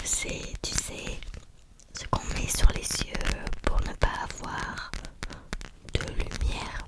c'est, tu sais, ce qu'on met sur les yeux pour ne pas avoir de lumière.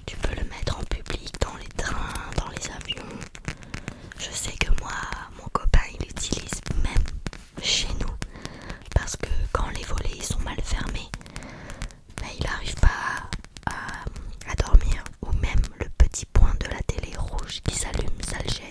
Tu peux le mettre en public, dans les trains, dans les avions. Je sais que moi, mon copain, il l'utilise même chez nous. Parce que quand les volets ils sont mal fermés, ben, il n'arrive pas à dormir. Ou même le petit point de la télé rouge qui s'allume, ça le gêne.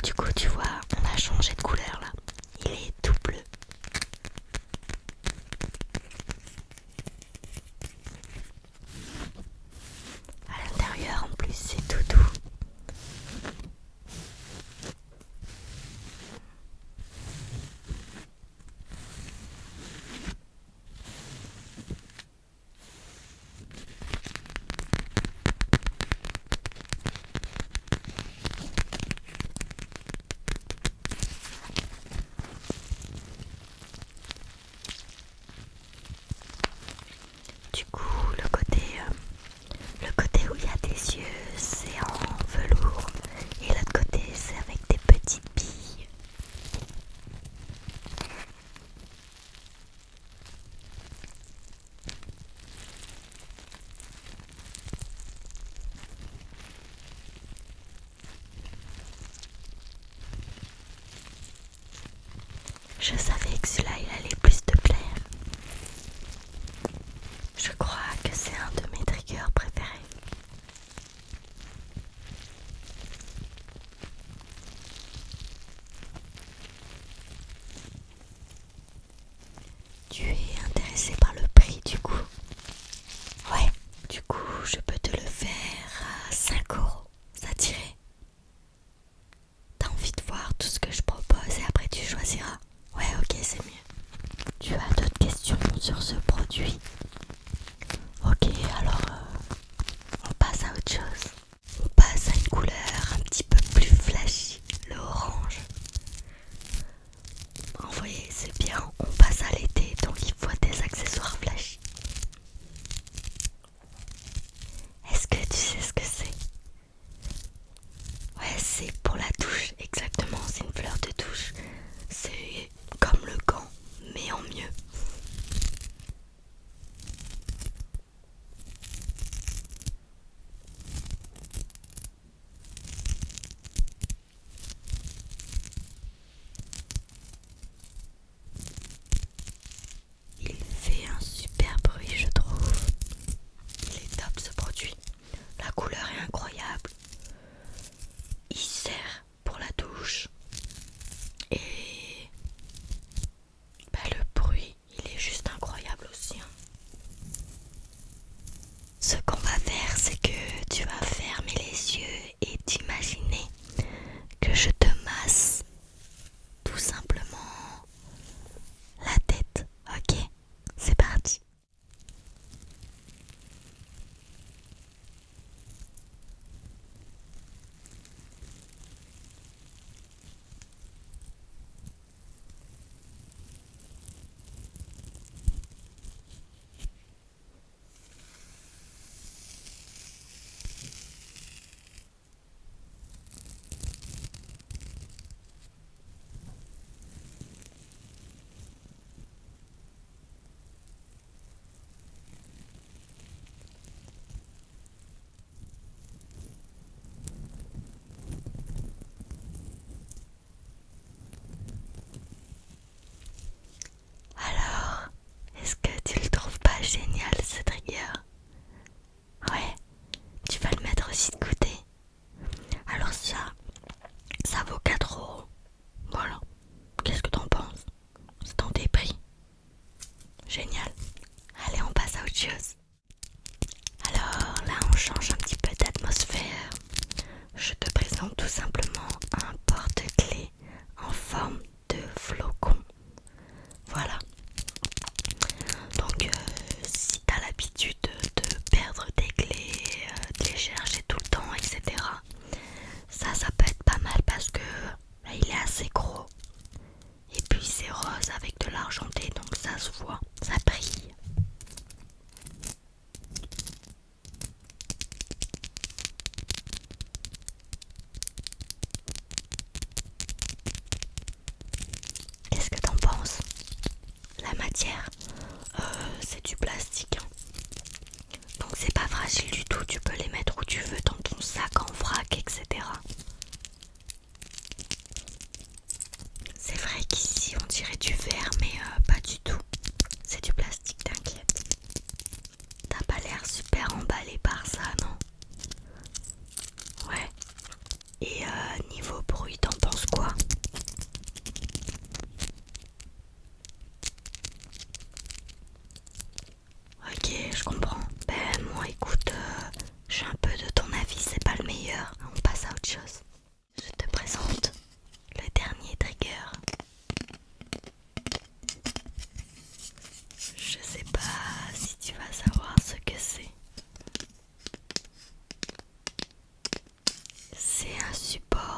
Du coup, tu vois, on a changé de couleur là. Il est tout bleu. À l'intérieur, en plus, c'est tout doux. Du coup, le côté où il y a des yeux, c'est en velours. Et l'autre côté, c'est avec des petites billes. Je savais que celui-là, il allait plus te plaire. Je crois que c'est un de mes triggers préférés. Tu es intéressé par le prix du coup? Ouais, du coup, je peux te le faire à 5 €. Ça t'irait? T'as envie de voir tout ce que je propose et après tu choisiras? Ouais, ok, c'est mieux. c'est un support